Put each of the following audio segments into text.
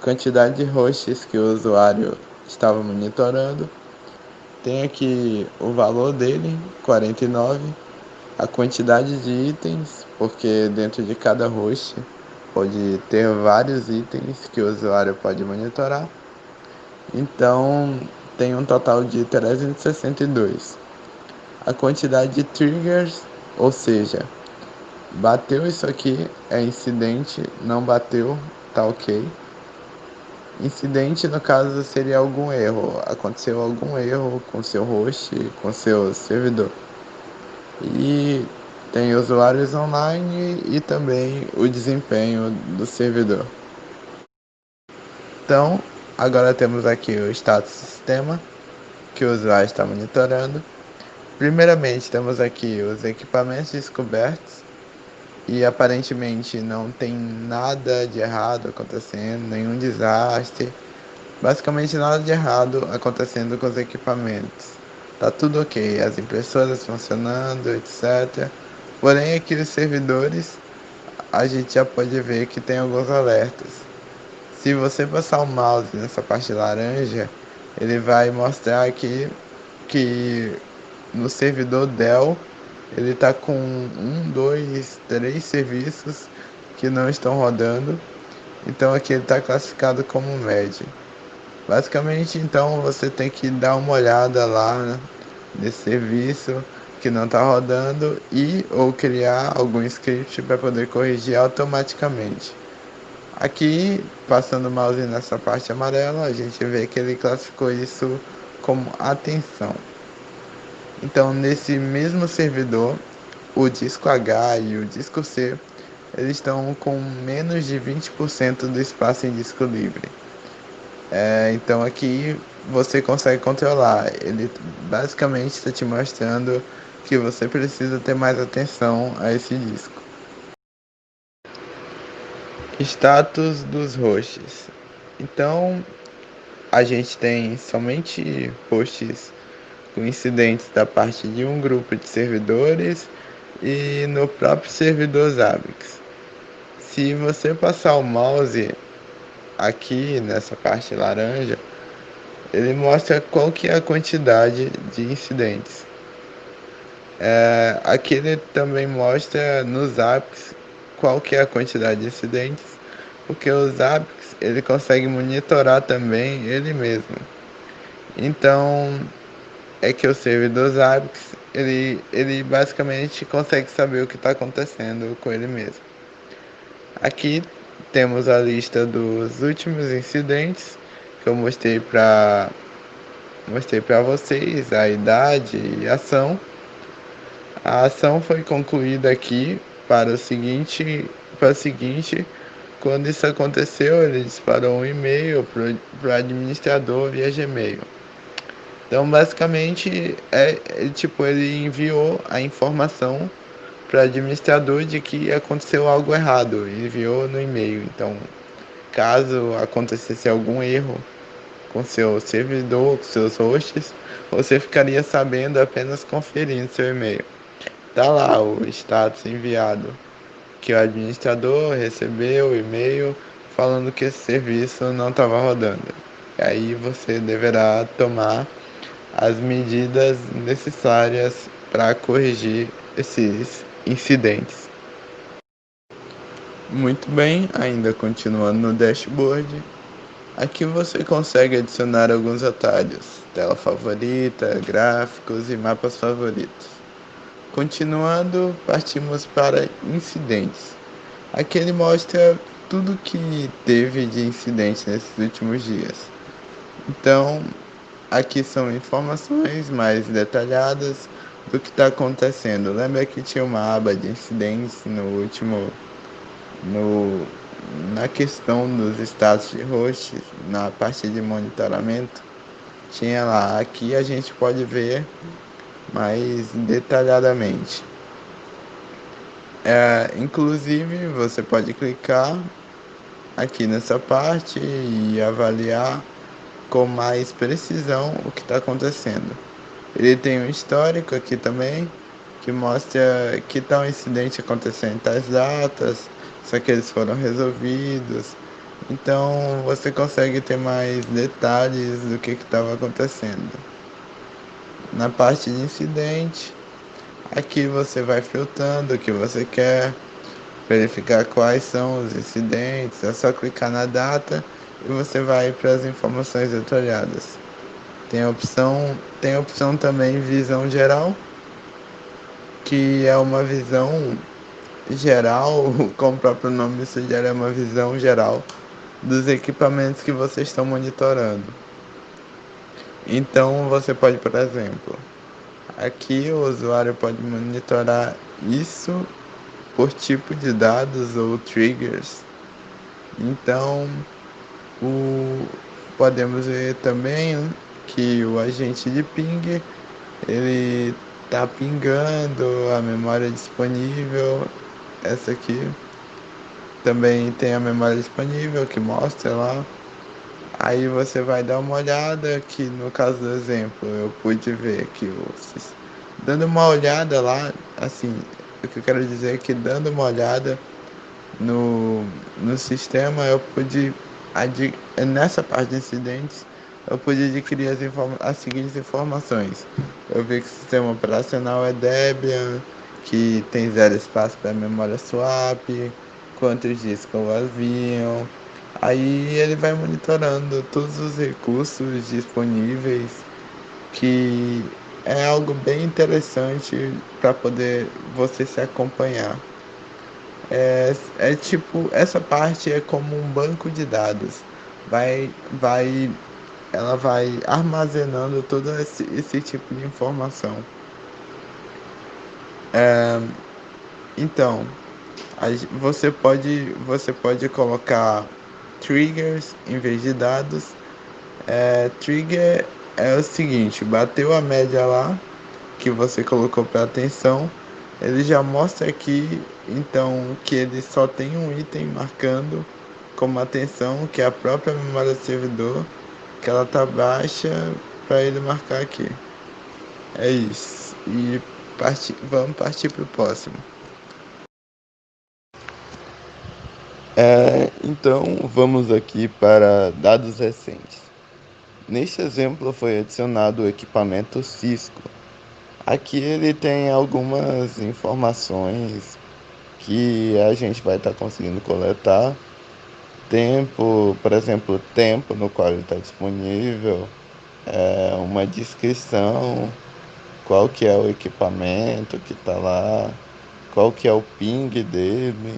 quantidade de hosts que o usuário estava monitorando, tem aqui o valor dele, 49, a quantidade de itens, porque dentro de cada host pode ter vários itens que o usuário pode monitorar. Então tem um total de 362. A quantidade de triggers, ou seja, bateu isso aqui é incidente, não bateu, tá ok. Incidente no caso seria algum erro, aconteceu algum erro com seu host, com seu servidor. E tem usuários online e também o desempenho do servidor. Então, agora temos aqui o status do sistema que o usuário está monitorando. Primeiramente, temos aqui os equipamentos descobertos e aparentemente não tem nada de errado acontecendo, nenhum desastre, basicamente nada de errado acontecendo com os equipamentos. Tá tudo ok, as impressoras funcionando, etc. Porém, aqui os servidores a gente já pode ver que tem alguns alertas. Se você passar o mouse nessa parte laranja, ele vai mostrar aqui que no servidor Dell ele está com 3 serviços que não estão rodando. Então aqui ele está classificado como médio. Basicamente, então você tem que dar uma olhada lá nesse serviço que não está rodando e ou criar algum script para poder corrigir automaticamente. Aqui, passando o mouse nessa parte amarela, a gente vê que ele classificou isso como atenção. Então, nesse mesmo servidor, o disco H e o disco C, eles estão com menos de 20% do espaço em disco livre. Então aqui você consegue controlar. Ele basicamente está te mostrando que você precisa ter mais atenção a esse disco. Status dos hosts. Então a gente tem somente hosts com incidentes da parte de um grupo de servidores e no próprio servidor Zabbix. Se você passar o mouse aqui nessa parte laranja, ele mostra qual que é a quantidade de incidentes. Aqui ele também mostra nos apps qual que é a quantidade de incidentes, porque os apps ele consegue monitorar também ele mesmo. Então é que o servidor dos apps ele basicamente consegue saber o que está acontecendo com ele mesmo. Aqui temos a lista dos últimos incidentes que eu mostrei para vocês, a idade e a ação. A ação foi concluída aqui para o seguinte, quando isso aconteceu, ele disparou um e-mail para o administrador via Gmail. Então, basicamente, ele enviou a informação para o administrador de que aconteceu algo errado, ele enviou no e-mail. Então, caso acontecesse algum erro com seu servidor, com seus hosts, você ficaria sabendo apenas conferindo seu e-mail. Tá lá o status enviado, que o administrador recebeu o e-mail falando que esse serviço não estava rodando. E aí você deverá tomar as medidas necessárias para corrigir esses incidentes. Muito bem, ainda continuando no dashboard, aqui você consegue adicionar alguns atalhos, tela favorita, gráficos e mapas favoritos. Continuando, partimos para incidentes. Aqui ele mostra tudo que teve de incidente nesses últimos dias. Então, aqui são informações mais detalhadas do que está acontecendo. Lembra que tinha uma aba de incidentes na questão dos status de host, na parte de monitoramento? Tinha lá. Aqui a gente pode ver mais detalhadamente. Inclusive, você pode clicar aqui nessa parte e avaliar com mais precisão o que está acontecendo. Ele tem um histórico aqui também, que mostra que tal incidente aconteceu em tais datas, se aqueles foram resolvidos. Então você consegue ter mais detalhes do que estava acontecendo. Na parte de incidente, aqui você vai filtrando o que você quer, verificar quais são os incidentes, é só clicar na data e você vai para as informações detalhadas. Tem a opção também visão geral, que é uma visão geral, como o próprio nome sugere, é uma visão geral dos equipamentos que vocês estão monitorando. Então você pode, por exemplo, aqui o usuário pode monitorar isso por tipo de dados ou triggers. Então o, podemos ver também que o agente de ping ele está pingando a memória disponível. Essa aqui também tem a memória disponível que mostra lá. Aí você vai dar uma olhada que no caso do exemplo eu pude ver que dando uma olhada lá, assim, o que eu quero dizer é que dando uma olhada no, no sistema eu pude nessa parte de incidentes eu pude adquirir as seguintes informações. Eu vi que o sistema operacional é Debian, que tem zero espaço para memória swap, quantos discos haviam. Aí ele vai monitorando todos os recursos disponíveis, que é algo bem interessante para poder você se acompanhar. É tipo, essa parte é como um banco de dados. Vai, vai, ela vai armazenando todo esse tipo de informação. Então, você pode colocar triggers em vez de dados. Trigger é o seguinte, bateu a média lá que você colocou para atenção, ele já mostra aqui então que ele só tem um item marcando como atenção, que é a própria memória do servidor, que ela tá baixa para ele marcar aqui. É isso. E vamos partir para o próximo. Então vamos aqui para dados recentes. Neste exemplo foi adicionado o equipamento Cisco. Aqui ele tem algumas informações que a gente vai estar conseguindo coletar. Tempo, por exemplo, o tempo no qual ele está disponível, uma descrição, qual que é o equipamento que está lá, qual que é o ping dele.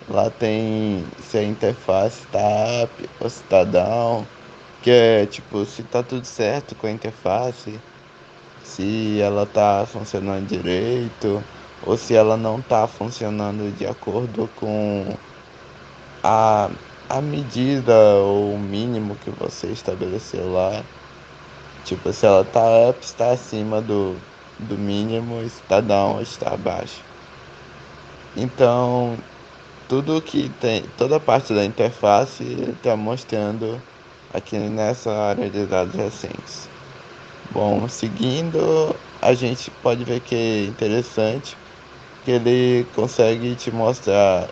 Lá tem se a interface está up ou se está down, que é tipo se está tudo certo com a interface, se ela está funcionando direito ou se ela não está funcionando de acordo com a, a medida ou o mínimo que você estabeleceu lá. Tipo, se ela está up, está acima do mínimo, se está down, está abaixo. Então, tudo que tem, toda a parte da interface está mostrando aqui nessa área de dados recentes. Bom, seguindo, a gente pode ver que é interessante que ele consegue te mostrar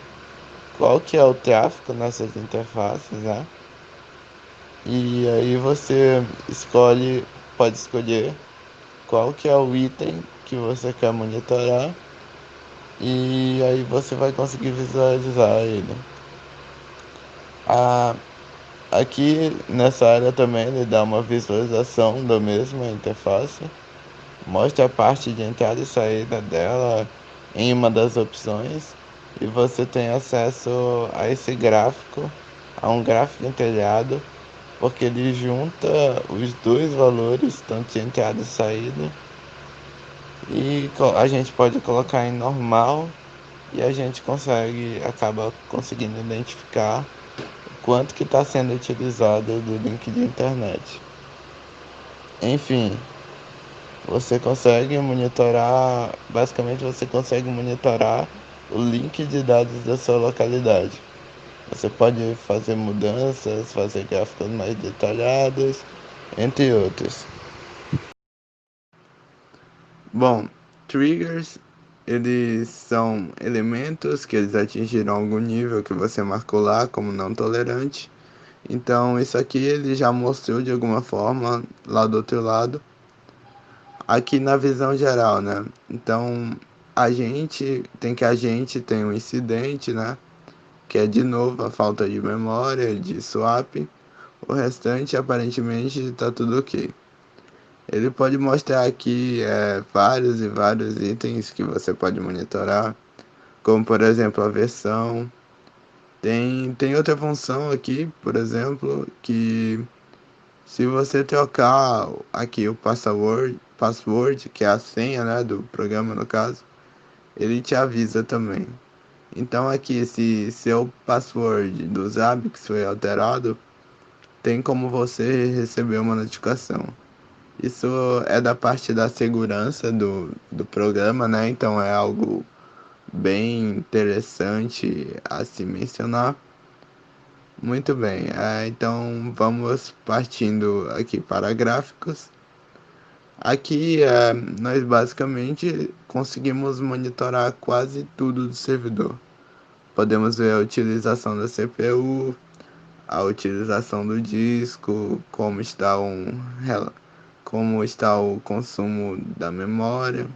qual que é o tráfego nessas interfaces, né? E aí você pode escolher qual que é o item que você quer monitorar e aí você vai conseguir visualizar ele. Ah, aqui nessa área também ele dá uma visualização da mesma interface, mostra a parte de entrada e saída dela em uma das opções e você tem acesso a esse gráfico, a um gráfico integrado, porque ele junta os dois valores, tanto de entrada e saída, e a gente pode colocar em normal e a gente acaba conseguindo identificar o quanto que está sendo utilizado do link de internet. Enfim, basicamente você consegue monitorar o link de dados da sua localidade. Você pode fazer mudanças, fazer gráficos mais detalhados, entre outros. Bom, triggers eles são elementos que eles atingiram algum nível que você marcou lá como não tolerante. Então isso aqui ele já mostrou de alguma forma lá do outro lado, aqui na visão geral, né? Então a gente tem um incidente, né? Que é de novo a falta de memória, de swap. O restante aparentemente está tudo ok. Ele pode mostrar aqui vários e vários itens que você pode monitorar, como por exemplo a versão. Tem outra função aqui, por exemplo, que se você trocar aqui o password, que é a senha, né, do programa no caso, ele te avisa também. Então aqui, se seu password do Zabbix foi alterado, tem como você receber uma notificação. Isso é da parte da segurança do programa, né? Então é algo bem interessante a se mencionar. Muito bem, então vamos partindo aqui para gráficos. Aqui nós basicamente conseguimos monitorar quase tudo do servidor. Podemos ver a utilização da CPU, a utilização do disco, como está o consumo da memória.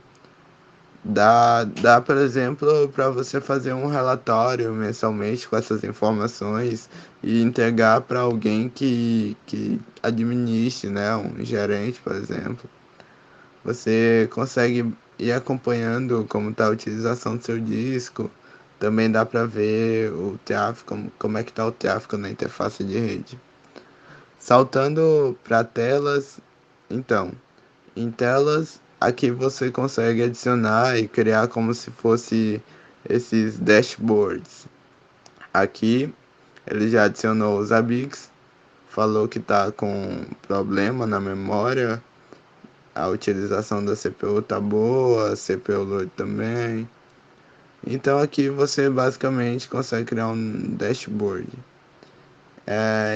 Dá, por exemplo, para você fazer um relatório mensalmente com essas informações e entregar para alguém que administre, né? Um gerente, por exemplo. Você consegue ir acompanhando como está a utilização do seu disco. Também dá para ver o tráfego, como é que está o tráfego na interface de rede. Saltando para telas, então, em telas, aqui você consegue adicionar e criar como se fosse esses dashboards. Aqui ele já adicionou os Zabbix, falou que está com problema na memória, a utilização da CPU tá boa, a CPU load também. Então aqui você basicamente consegue criar um dashboard.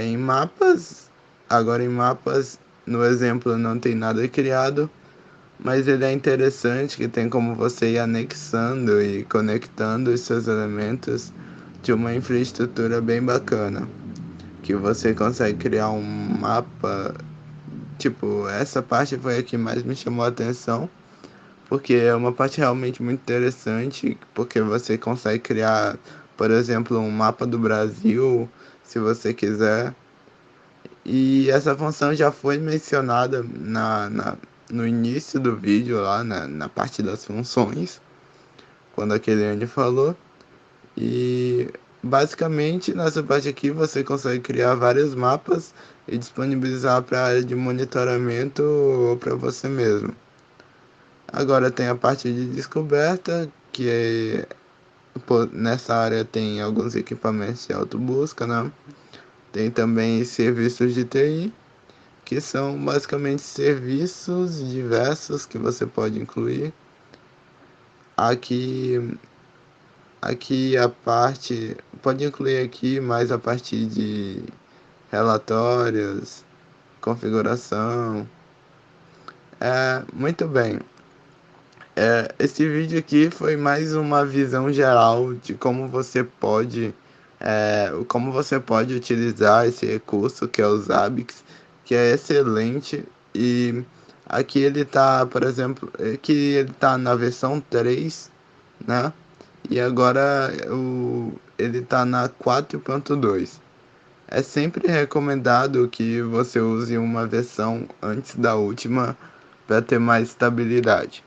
Em mapas, agora em mapas, no exemplo não tem nada criado, mas ele é interessante que tem como você ir anexando e conectando os seus elementos de uma infraestrutura bem bacana, que você consegue criar um mapa, tipo, essa parte foi a que mais me chamou a atenção, porque é uma parte realmente muito interessante, porque você consegue criar, por exemplo, um mapa do Brasil, se você quiser. E essa função já foi mencionada no início do vídeo, lá na parte das funções, quando aquele Andy falou. E basicamente nessa parte aqui você consegue criar vários mapas e disponibilizar para a área de monitoramento ou para você mesmo. Agora tem a parte de descoberta, que nessa área tem alguns equipamentos de autobusca, né? Tem também serviços de TI, que são basicamente serviços diversos que você pode incluir. Aqui, aqui a parte pode incluir aqui mais a partir de relatórios, configuração. Muito bem. Esse vídeo aqui foi mais uma visão geral de como você pode utilizar esse recurso que é o Zabbix, que é excelente. E aqui ele está, por exemplo, aqui ele está na versão 3, né? E agora ele está na 4.2. É sempre recomendado que você use uma versão antes da última para ter mais estabilidade.